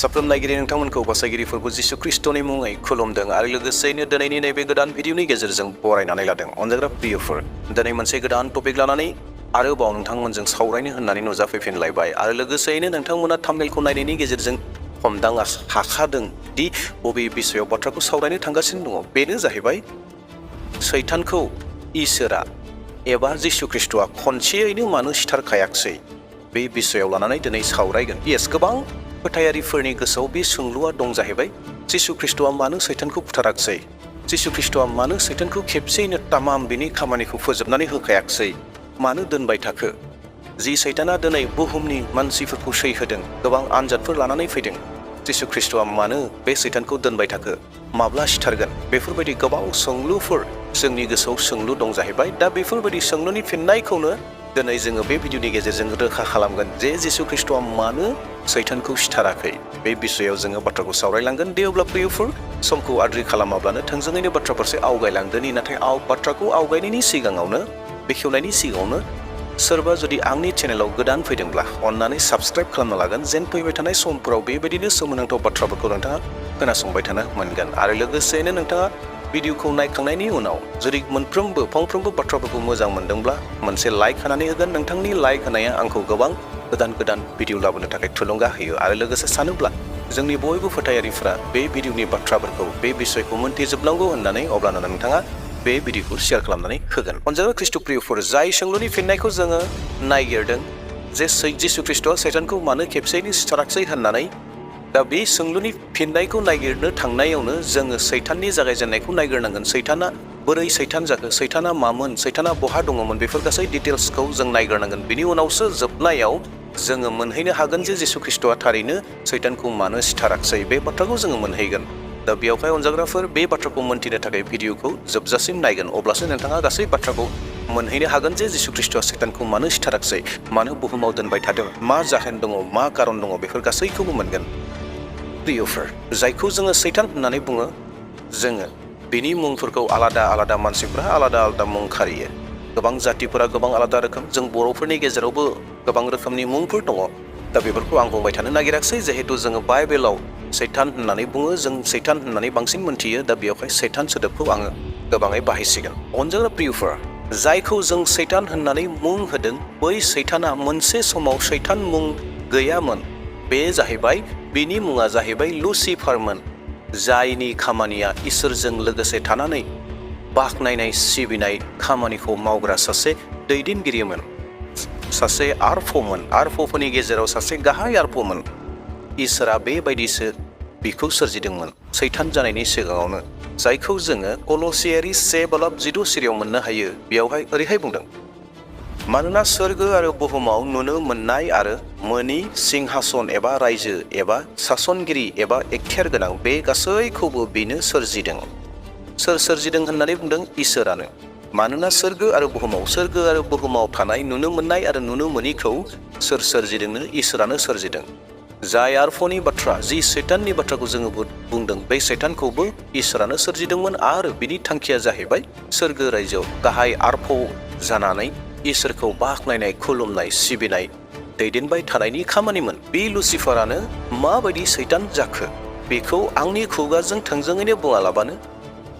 साफ्रोम नायगिरि नोंथांमोनखौ बासायगिरिफोरखौ जिसु ख्रीष्टनि मुङै खुलुमदों आरो लोगोसेयैनो दिनैनि नैबे गोदान भिडिअनि गेजेरजों बरायनानै लादों। अनजाग्रा प्रियफोर, दिनै मोनसे गोदान टपिक लानानै आरोबाव नोंथांमोनजों सावरायनो होननानै नुजाफैफिनलायबाय आरो लोगोसेयैनो नोंथांमोना थाम्बनेलखौ नायनायनि गेजेरजों हमदांनो हाखादों दि बबे बिषयाव बाथ्राखौ सावरायनो थांगासिनो दङ। बेनो जाहैबाय सैतानखौ इसोरा एबा जिसु ख्रीष्टआ खनसेयैनो मानो सिथारखायाखसै, बे बिषयाव लानानै दिनै सावरायगोन। येस, गोबां फोथायारिफोरनि गोसोआव बे सोंलुआ दं जाहैबाय, जिसु ख्रीष्टआ मानो सैतानखौ बुथाराखसै, जिसु ख्रीष्टआ मानो सैतानखौ खेबसेयैनो तामाम बिनि खामानिखौ फोजोबनानै होखायाखसै, मानो दोनबाय थाखो? जि सैताना दिनै बुहुमनि मानसिफोरखौ सैहोदों, गोबां आनजादफोर लानानै फैदों, जिसु ख्रीष्टआ मानो बे सैतानखौ दोनबाय थाखो, माब्ला सिथारगोन? बेफोरबायदि गोबां सोंलुफोर जोंनि गोसोआव सोंलु दं जाहैबाय। दा बेफोरबायदि सोंलुनि फिननायखौनो दिनै जोङो बे भिडिअनि गेजेरजों रोखा खालामगोन जे जिसु ख्रीष्टआ मानो सैतानखौ सिथाराखै। बे बिषयाव जोङो बाथ्राखौ सावरायलांगोन। दे अब्ला प्रियफोर, समखौ आद्रि खालामाब्लानो थोंजोङैनो बाथ्रा फारसे आवगायलांदोनि। नाथाय बाथ्राखौ आवगायनायनि सिगाङावनो, बेखेवनायनि सिगाङावनो सोरबा जुदि आंनि चेनेलाव गोदान फैदोंब्ला अन्नानै साबस्क्राइब खालामना लागोन, जेन फैबाय थानाय समफोराव बेबायदिनो सोमोनांथाव बाथ्राफोरखौ नोंथाङा खोनासंबाय थानो मोनगोन। आरो लोगोसेयैनो नोंथाङा भिडिअखौ नायखांनायनि उनाव जुदि फंफ्रोमबो बाथ्राफोरखौ मोजां मोनदोंब्ला मोनसे लाइक होनानै होगोन। नोंथांनि लाइक होनाया आंखौ गोबां गोदान भिडिअ लाबोनो थाखाय थुलुंगा होयो। आरो लोगोसे सानोब्ला जोंनि बयबो फोथायारिफ्रा बे भिडिअनि बाथ्राफोरखौ, बे बिषयखौ मोनथिजोबनांगौ होननानै अब्लानो नोंथाङा बे भिडिअखौ शेयार खालामनानै होगोन। अनजाग्रा ख्रीष्ट प्रियफोर, जाय सोंलुनि फिननायखौ जोङो नागिरदों जे जिसु ख्रीष्टआ सैतानखौ मानो खेबसेयैनो सिथाराखसै होननानै, दा बे सोंलुनि फिननायखौ नागिरनो थांनायावनो जोङो सैताननि जागायजेननायखौ नागिरनांगोन। सैताना बोरै सैतान जाखो, सैताना मामोन, सैताना बहा दङमोन, बेफोर गासै डिटेल्सखौ जों नागिरनांगोन। बिनि उनावसो जोबनायाव जोङो मोनहैनो हागोन जे जिसु ख्रीष्टआ थारैनो सैतानखौ मानो सिथाराखसै, बे बाथ्राखौ जोङो मोनहैगोन। दा बेयावहाय अनजाग्राफोर, बे बाथ्राखौ मोनथिनो थाखाय भिडिअखौ जोबजासिम नायगोन, अब्लासो नोंथाङा गासै बाथ्राखौ मोनहैनो हागोन जे जिसु ख्रीष्टआ सैतानखौ मानो सिथाराखसै, मानो बुहुमाव दोनबाय थादों, मा जाहोन दङ, मा कारन दङ, बेफोर गासैखौबो मोनगोन। प्रियफोर, जायखौ जोङो सैतान होननानै बुङो, जोङो बिनि मुंफोरखौ आलादा मानसिफ्रा आलादा मुं खारियो। गोबां जातिफोरा गोबां आलादा रोखोम, जों बर'फोरनि गेजेरावबो गोबां रोखोमनि मुंफोर दङ। दा बेफोरखौ आं बुंबाय थानो नागिराखसै, जिहेतु जोङो बाइबेलाव सैतान होननानै बुङो, जों सैतान होननानै बांसिन मोनथियो। दा बेयावहाय सैतान सोदोबखौ आङो गोबाङै बाहायसिगोन। अनजाग्रा प्रियफोर, जायखौ जों सैतान होननानै मुं होदों, बै सैताना मोनसे समाव सैतान मुं गैयामोन। बे जाहैबाय, बिनि मुङा जाहैबाय लुसिफारमोन, जायनि खामानिया इसोरजों लोगोसे थानानै बाख्नायनाय सिबिनाय खामानिखौ मावग्रा सासे दैदेनगिरिमोन, सासे आरफ'फोरनि गेजेराव सासे गाहाय आरफ'मोन। इसोरा बेबायदिसो बिखौ सोरजिदोंमोन सैतान जानायनि सिगाङावनो, जायखौ जोङो कल'सियारि 1:7 मोननो हायो। बेयावहाय ओरैहाय बुंदों, मानोना सोरगो आरो बुहुमाव नुनो मोननाय आरो मोनि सिंहासन एबा रायजो एबा सासनगिरि एबा एखथेर गोनां, बे गासैखौबो बिनो सोरजिदों। सोर सोरजिदों होननानै बुंदों? इसोरानो। मानोना सोरगो आरो बुहुमाव थानाय नुनो मोननाय आरो नुनो मोनिखौ सोर सोरजिदोंनो? इसोरानो सोरजिदों। जाय आरफ'नि बाथ्रा, जि सैताननि बाथ्राखौ जोङो बुंदों, बे सैतानखौबो इसोरानो सोरजिदोंमोन। आरो बिनि थांखिया जाहैबाय सोरगो रायजोआव गाहाय आरफ' जानानै इसोरखौ बाख्नायनाय, खुलुमनाय, सिबिनाय, दैदेनबाय थानायनि खामानिमोन। बे लुसिफारानो माबायदि सैतान जाखो, बेखौ आंनि खुगाजों थोंजोङैनो बुङालाबानो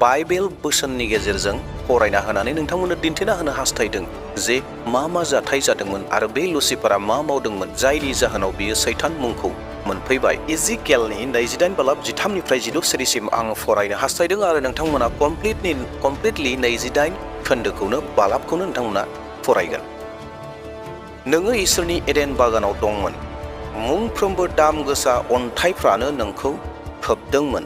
बाइबेल बोसोननि गेजेरजों फरायना होनानै नोंथांमोननो दिन्थिना होनो हास्थायदों जे मा जाथाय जादोंमोन आरो बे लुसिफारा मा मावदोंमोन, जायनि जाहोनाव बियो सैतान मुंखौ मोनफैबाय। इजिकेलनि 28:7-12 आं फरायनो हास्थायदों आरो नोंथांमोना कमप्लिटलि 28 खोन्दोखौनो, बालाबखौनो नोंथांमोना फरायगोन। नोङो इसोरनि एडेन बागानाव दंमोन, मुंफ्रोमबो दाम गोसा अन्थाइफ्रानो नोंखौ खोबदोंमोन,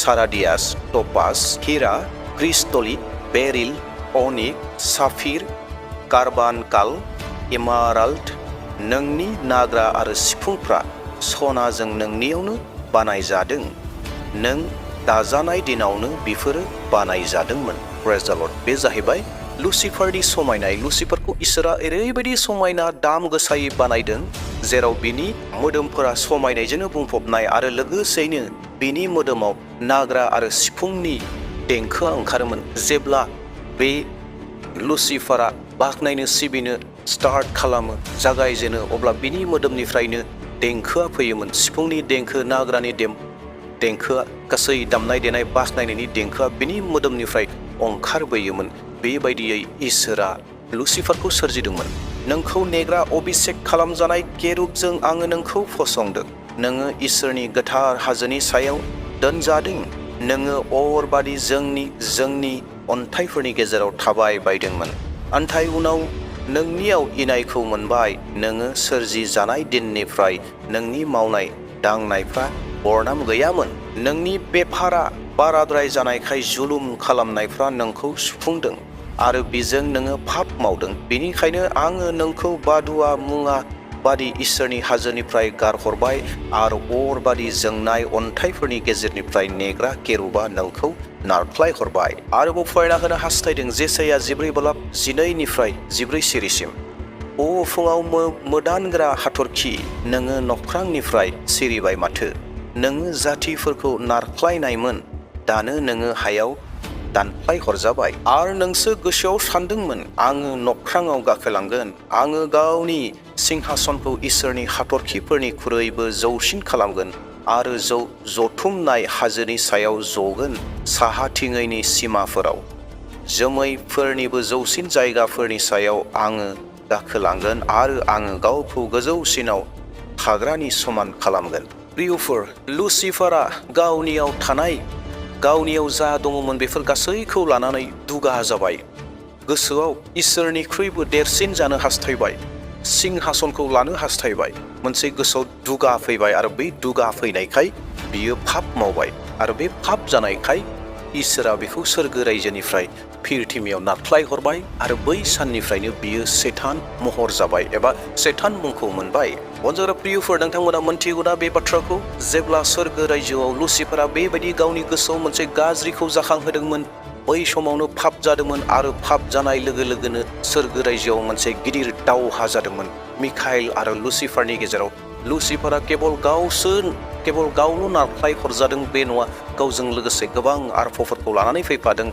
साराडियास, टपास, हिरा, क्रिस्टलिट, बेरिल, अनिक, साफिर, कार्बानकाल, इमाराल्ड। नोंनि नाग्रा आरो सिफुंफ्रा सनाजों नोंनियावनो बानायजादों, नों दाजानाय दिनावनो बिफोरो बानायजादोंमोन। प्रेज द लर्ड। बे जाहैबाय लुसिफारनि समायनाय। लुसिफारखौ इसोरा ओरैबायदि समायना दाम गोसायै बानायदों, जेराव बिनि मोदोमफोरा समायनायजोंनो बुंफबनाय आरो लोगोसेयैनो बिनि मोदोमाव नाग्रा आरो सिफुंनि देंखोआ ओंखारोमोन। जेब्ला बे लुसिफारा बाख्नायनो, सिबिनो स्टार्ट खालामो, जागायजेनो, अब्ला बिनि मोदोमनिफ्रायनो देंखोआ फैयोमोन सिफुंनि देंखो नाग्रानि देंखोआ गासै दामनाय देनाय बाखनायनायनि देंखोआ बिनि मोदोमनिफ्राय ओंखारबोयोमोन बेबायदियै इसोरा लुसिफारखौ सोरजिदोंमोन नोंखौ नेग्रा अभिषेक खालामजानाय केरुबजों आङो नोंखौ फसंदों नोङो इसोरनि गोथार हाजोनि सायाव दोनजादों नोङो अरबादि जोंनि अन्थाइफोरनि गेजेराव थाबाय बायदोंमोन नाथाय उनाव नोंनियाव इनायखौ मोनबाय नोङो सोरजि जानाय दिननिफ्राय नोंनि मावनाय दांनायफ्रा बरनाम गैयामोन नोंनि बेफारा बाराद्राय जानायखाय जुलुम खालामनायफ्रा नोंखौ सुफुंदों आरो बिजों नोङो पाप मावदों बेनिखायनो आङो नोंखौ बादुवा मुङा बादि इसोरनि हाजोनिफ्राय गारहरबाय आरो अरबादि जोंनाय अन्थाइफोरनि गेजेरनिफ्राय नेग्रा केरुबा नोंखौ नारख्लाय हरबाय आरोबाव फरायना होनो हास्थायदों जेसाया 14:12 14 सिरिसिम अ फुङाव मोदानग्रा हाथरखि नोङो नख्रांनिफ्राय सिरिबाय माथो नोङो जातिफोरखौ नारख्लायनायमोन दानो नोङो हायाव दानख्लाय हरजाबाय आरो नोंसो गोसोआव सानदोंमोन आङो नख्राङाव गाखोलांगोन आङो गावनि सिंहासनखौ इसोरनि हाथरखिफोरनिख्रुइबो जौसिन खालामगोन आरो जथुमनाय हाजोनि सायाव जगोन साहाथिङैनि सिमाफोराव जोमैफोरनिबो जौसिन जायगाफोरनि सायाव आङो गाखोलांगोन आरो आङो गावखौ गोजौसिनाव थाग्रानि समान खालामगोन प्रियफोर लुसिफारा गावनियाव जा दङमोन बेफोर गासैखौ लानानै दुगा जाबाय गोसोआव इसोरनिख्रुइबो देरसिन जानो हास्थायबाय सिंहासनखौ लानो हास्थायबाय मोनसे गोसोआव दुगा फैबाय आरो बै दुगा फैनायखाय बियो पाप मावबाय आरो बे पाप जानायखाय इसोरा बेखौ सोरगो रायजोनिफ्राय फिरथिमियाव नारख्लाय हरबाय आरो बै साननिफ्रायनो बियो सैतान महर जाबाय एबा सैतान मुंखौ मोनबाय अनजाग्रा प्रियफोर नोंथांमोना मोनथिगौना बे बाथ्राखौ जेब्ला सोरगो रायजोआव लुसिफारा बेबायदि गावनि गोसोआव मोनसे गाज्रिखौ जाखांहोदोंमोन बै समावनो पाप जादोंमोन आरो पाप जानाय लोगो लोगोनो सोरगो रायजोआव मोनसे गिदिर दावहा जादोंमोन मिखाइल आरो लुसिफारनि गेजेराव लुसिफारा केबल गावल' नारख्लाय हरजादों बे नङा गावजों लोगोसे गोबां आरफफोरखौ लानानै फैफादों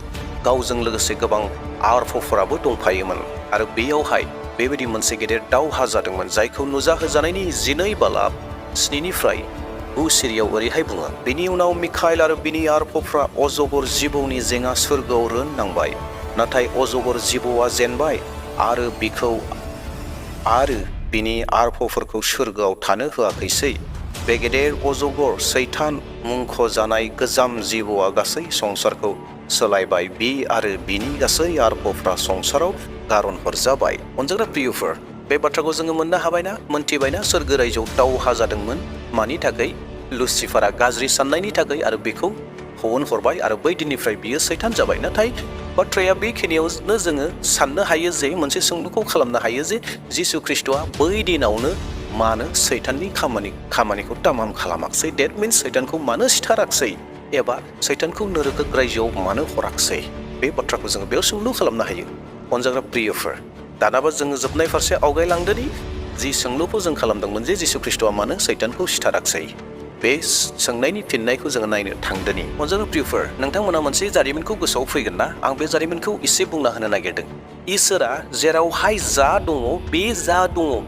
गावजों लोगोसे गोबां आरफफोराबो दंफायोमोन आरो बेयावहाय बेबायदि मोनसे गेदेर दावहा जादोंमोन जायखौ नुजाहोजानायनि 12:7 सिरियाव ओरैहाय बुङो बेनि उनाव मिखाइल आरो बिनि आरफफ्रा अजगर जिबौनि जेङा सोरगोआव रोननांबाय नाथाय अजगर जिबौआ जेनबाय आरो बिनि आरफफोरखौ सोरगोआव थानो होआखैसै बे गेदेर अजगर सैतान मुंख'जानाय गोजाम जिबौआ गासै संसारखौ सोलायबाय बि आरो बिनि गासै आरफफ्रा संसाराव गारन हरजाबाय अनजाग्रा प्रियफोर बे बाथ्राखौ जोङो मोननो हाबायना मोनथिबायना सोरगो रायजोआव दावहा जादोंमोन मानि थाखाय लुसिफारा गाज्रि साननायनि थाखाय आरो बेखौ हरबाय आरो बै दिननिफ्राय बियो सैतान जाबाय नाथाय बाथ्राया बेखिनियावनो जोङो साननो हायो जे मोनसे सोंलुखौ खालामनो हायो जे जिसु ख्रिस्ट'आ बै दिनावनो मानो सैताननि खामानिखौ तामाम खालामाखिसै डेट मिन्स सैतानखौ मानो सिथाराखिसै एबा सैतानखौ नोरगो रायजोआव मानो हराखिसै बे बाथ्राखौ जोङो बेयाव सोंलु खालामनो हायो अनजाग्रा प्रियफोर दानाबा जोङो जोबनाय फारसे आवगायलांदोनि जि सोंलुखौ जों खालामदोंमोन जे जिसु ख्रिस्ट'आ मानो सैतानखौ सिथाराखिसै बे सोंनायनि फिननायखौ जोङो नायनो थांदोनि अनजाग्रा प्रियफोर नोंथांमोना मोनसे जारिमिनखौ गोसोआव फैगोन ना आं बे जारिमिनखौ एसे बुंना होनो नागिरदों इसोरा जेरावहाय जा दङ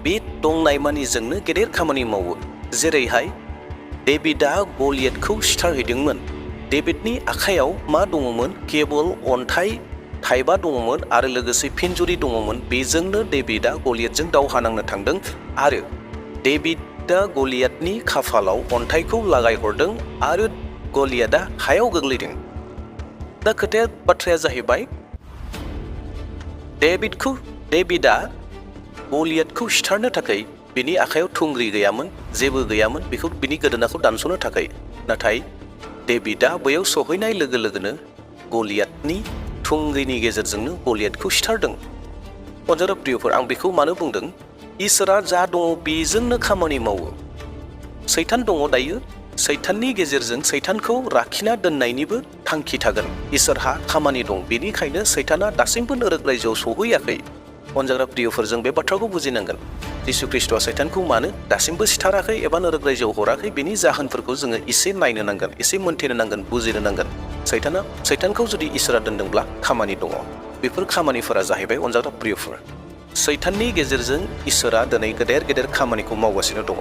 बे दंनाय मानिजोंनो गेदेर खामानि मावो जेरैहाय डेभिडआ गलियाथखौ सिथारहैदोंमोन डेभिडनि आखायाव मा दङमोन केबल अन्थाइ थाइबा दङमोन आरो लोगोसे फिनजुरि दङमोन बेजोंनो डेभिडआ गलियाथजों दावहा नांनो थांदों आरो डेभिडआ गलियाथनि खाफालाव अन्थाइखौ लागायहरदों आरो गलियाथआ हायाव गोग्लैदों दा बाथ्राया जाहैबाय डेभिडआ गलियाथखौ सिथारनो थाखाय बिनि आखायाव थुंग्रि गैयामोन जेबो गैयामन बेखौ बिनि गोदोनाखौ दानस'नो थाखाय नाथाय डेभिडआ बैयाव सहैनाय लोगो लोगोनो गलियाथनि थुंग्रिनि गेजेरजोंनो गलियाथखौ सिथारदों अनजाग्रा प्रियफोर आं बेखौ मानो बुंदों इसोरा जा दङ बेजोंनो खामानि मावो सैतान दङ दायो सैताननि गेजेरजों सैतानखौ राखिना दोननायनिबो थांखि थागोन इसोरहा खामानि दं बेनिखायनो सैताना दासिमबो नोरग रायजोआव सहैयाखै अनजाग्रा प्रियफोर जों बे बाथ्राखौ बुजिनांगोन जिसु ख्रिस्ट'आ सैतानखौ मानो दासिमबो सिथाराखै एबा नोरग रायजोआव हराखै बेनि जाहोनफोरखौ जोङो एसे नायनो नांगोन एसे मोनथिनो नांगोन बुजिनो नांगोन सैतानखौ जुदि इसोरा दोनदोंब्ला खामानि दङ बेफोर खामानिफोरा जाहैबाय अनजाग्रा प्रियफोर सैताननि गेजेरजों इसोरा दिनै गेदेर गेदेर खामानिखौ मावगासिनो दङ।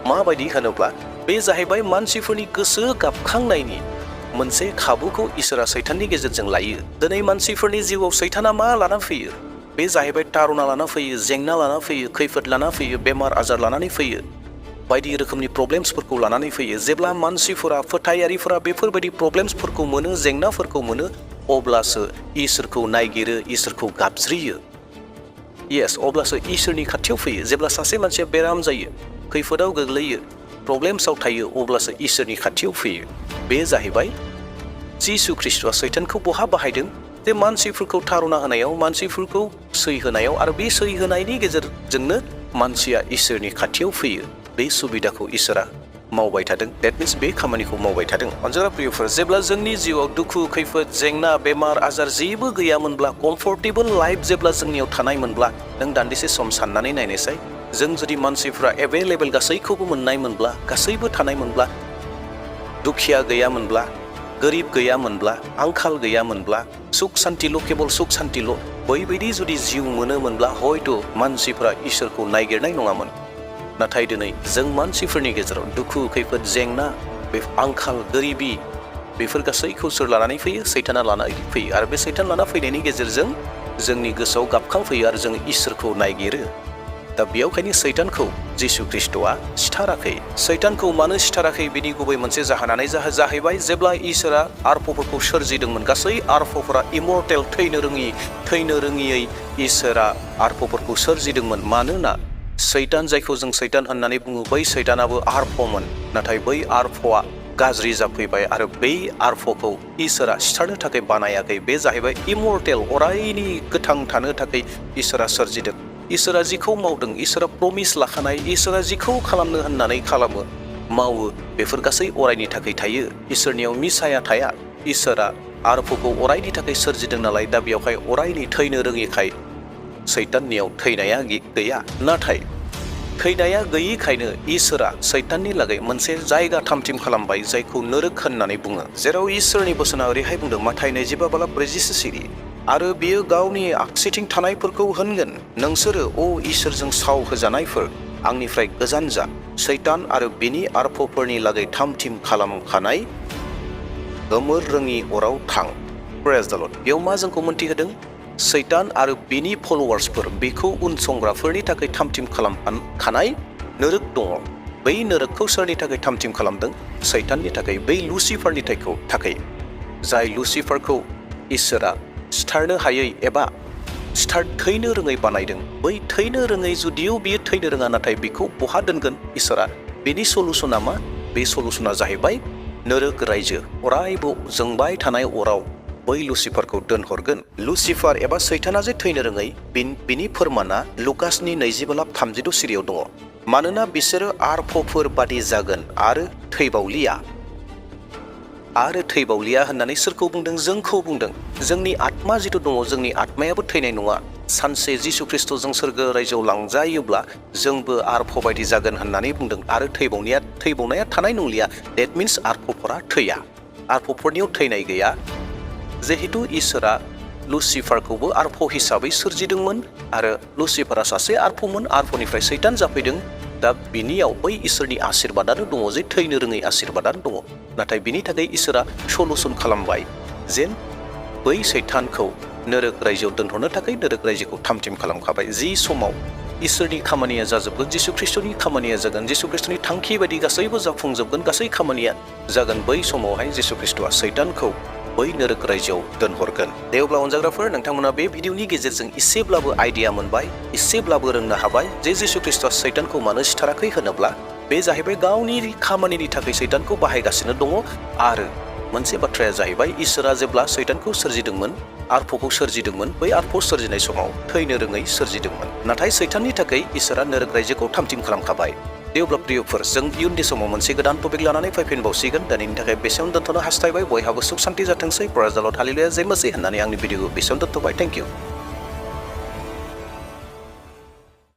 माबायदि होनोब्ला बे जाहैबाय मानसिफोरनि गोसो गाबखांनायनि मोनसे खाबुखौ इसोरा सैताननि गेजेरजों लायो। दिनै मानसिफोरनि जिउआव सैताना मा लाना फैयो? बे जाहैबाय तारुना लाना फैयो, जेंना लाना फैयो, खैफोद लाना फैयो, बेमार आजार लानानै फैयो, बायदि रोखोमनि प्रब्लेम्सफोरखौ लानानै फैयो। जेब्ला मानसिफोरा फोथायारिफोरा बेफोरबायदि प्रब्लेम्सफोरखौ मोनो, जेंनाफोरखौ मोनो, अब्लासो इसोरखौ नायगिरो, इसोरखौ गाबज्रियो। अब्लासो इसोरनि खाथियाव फैयो। जेब्ला सासे मानसिया बेराम जायो, खैफोदाव गोग्लैयो, प्रब्लेम्सआव थायो, अब्लासो इसोरनि खाथियाव फैयो। बे जाहैबाय जिसु ख्रीष्टआ सैतानखौ बहा बाहायदों? जे मानसिफोरखौ तारुना होनायाव, मानसिफोरखौ सै होनायाव, आरो बे सै होनायनि गेजेरजोंनो मानसिया इसोरनि खाथियाव फैयो। बे सुबिदाखौ इसोरा मावबाय थादों। डेट मिन्स बे खामानिखौ मावबाय थादों। अनजाग्रा प्रियफोर, जेब्ला जोंनि जिउआव दुखु, खैफोद, जेंना, बेमार आजार जेबो गैयामोनब्ला, कम्फर्टेबल लाइफ जेब्ला जोंनियाव थानायमोनब्ला, नों दान्दिसे सम साननानै नायनायसाय, जों जुदि मानसिफ्रा एभेलेबेल गासैखौबो मोननायमोनब्ला, गासैबो थानायमोनब्ला, दुखिया गैयामोनब्ला, गोरिब गैयामोनब्ला, आंखाल गैयामोनब्ला, सुख सान्तिल', केवल सुख सान्तिल', बैबायदि जुदि जिउ मोनोमोनब्ला हयथ' मानसिफ्रा इसोरखौ नायगिरनाय नङामोन। नाथाय दिनै जों मानसिफोरनि गेजेराव दुखु, खैफोद, जेंना, बे आंखाल, गोरिबि, बेफोर गासैखौ सोर लानानै फैयो? सैताना लानानै फैयो। आरो बे सैतान लाना फैनायनि गेजेरजों जोंनि गोसोआव गाबखांफैयो आरो जों इसोरखौ नायगिरो। दा बेयावखायनो सैतानखौ जिसु ख्रीष्टआ सिथाराखै। सैतानखौ मानो सिथाराखै? बिनि गुबै मोनसे जाहोनानो जाहैबाय जेब्ला इसोरा आरफफोरखौ सोरजिदोंमोन, गासै आरफफोरा इमर्टेल, थैनो रोङियै इसोरा आरफफोरखौ सोरजिदोंमोन। मानोना सैतान, जायखौ जों सैतान होननानै बुङो, बै सैतानाबो आरफमोन। नाथाय बै आरफआ गाज्रि जाफैबाय आरो बै आरफखौ इसोरा सिथारनो थाखाय बानायाखै। बे जाहैबाय इमर्टेल, अरायनि गोथां थानो थाखाय इसोरा सोरजिदों। इसोरा जिखौ मावदों, इसोरा प्रमिस लाखानाय, इसोरा जिखौ खालामनो होननानै खालामो, मावो, बेफोर गासै अरायनि थाखाय थायो। इसोरनियाव मिसाया थाया। इसोरा आरफखौ अरायनि थाखाय सोरजिदों नालाय, दा बेयावहाय अरायनि थैनो रोङिखाय सैताननियाव थैनाया गैया। नाथाय थैनाया गैयिखायनो इसोरा सैताननि लागै मोनसे जायगा थामथिम खालामबाय, जायखौ नोरोक होननानै बुङो। जेराव इसोरनि बोसोना ओरैहाय बुंदों, माथाइ 25:42 सिरि, आरो बियो गावनि आगसिथिं थानायफोरखौ होनगोन, नोंसोरो इसोरजों साव होजानायफोर, आंनिफ्राय गोजान जा, सैतान आरो बिनि आरफफोरनि लागै थामथिम खालामखानाय गोमोर रोङि अराव थां। प्रेज द लर्ड। बेयाव मा जोंखौ मोन्थिहोदों? सैतान आरो बिनि फलोवार्सफोर, बेखौ उनसंग्राफोरनि थाखाय थामथिम खालामखानाय नोरोक दङ। बै नोरोकखौ सोरनि थाखाय थामथिम खालामदों? सैताननि थाखाय, बै लुसिफारनि थाखाय, जाय लुसिफारखौ इसोरा सिथारनो हायै एबा थैनो रोङै बानायदों। बै थैनो रोङै, जुदियो बियो थैनो रोङा, नाथाय बेखौ बहा दोनगोन इसोरा? बेनि सलुसना मा? बे सलुसना जाहैबाय नोरोक रायजो, अरायबो जोंबाय थानाय अराव बै लुसिफारखौ दोनहरगोन। लुसिफार एबा सैताना जे थैनो रोङै, बिनि फोरमाना लुकासनि 20:32 सिरियाव दङ। मानोना बिसोरो आरफफोर बादि जागोन आरो थैबावलिया होननानै सोरखौ बुंदों? जोंखौ बुंदों। जोंनि आत्मा जिथु दङ, जोंनि आत्मायाबो थैनाय नङा। सानसे जिसु ख्रीष्टजों सोरगो रायजोआव लांजायोब्ला जोंबो आरफ बायदि जागोन होननानै बुंदों। आरो थैबावनाया थानाय नंलिया। डेट मिन्स आरफफोरा थैया, आरफफोरनियाव थैनाय गैया। जिहेतु इसोरा लुसिफारखौबो आरफ हिसाबै सोरजिदोंमोन आरो लुसिफारा सासे आरफमोन, आरफनिफ्राय सैतान जाफैदों। दा बिनियाव बै इसोरनि आशीर्बादानो दङ, जे थैनो रोङै आशीर्बादानो दङ। नाथाय बिनि थाखाय इसोरा सलुसन खालामबाय, जेन बै सैतानखौ नोरोक रायजोआव दोनहरनो थाखाय नोरोक रायजोखौ थामथिम खालामखाबाय। जि समाव इसोरनि खामानिया जाजोबगोन, जिसु ख्रीष्टनि खामानिया जागोन, जिसु ख्रीष्टनि थांखि बायदि गासैबो जाफुंजोबगोन, गासै खामानिया जागोन, बै समावहाय जिसु ख्रीष्टआ सैतानखौ बै नोरोक रायजोआव दोनहरगोन। दे अब्ला अनजाग्राफोर, नोंथांमोना बे भिडिअनि गेजेरजों एसेब्लाबो आइडिया मोनबाय, एसेब्लाबो रोंनो हाबाय जे जिसु ख्रीष्टआ सैतानखौ मानो सिथाराखै होनोब्ला बे जाहैबाय गावनि खामानिनि थाखाय सैतानखौ बाहायगासिनो दङ। आरो मोनसे बाथ्राया जाहैबाय, इसोरा जेब्ला सैतानखौ सोरजिदोंमोन, आरफखौ सोरजिदोंमोन, बै आरफ सोरजिनाय समाव थैनो रोङै सोरजिदोंमोन। नाथाय सैताननि थाखाय इसोरा नोरोक रायजोखौ थामथिम खालामखाबाय। दे अब्ला प्रियफोर, जों इयुननि समाव मोनसे गोदान टपिक लानानै फैफिनबावसिगोन। दिनैनि थाखाय बेसेयावनो दोनथ'नो हास्थायबाय। बयहाबो सुख सान्ति जाथोंसै। प्रेज द लर्ड, हालेलुया, जय मसीह होननानै आंनि भिडिअखौ बेसेयावनो दोनथ'बाय। Thank you.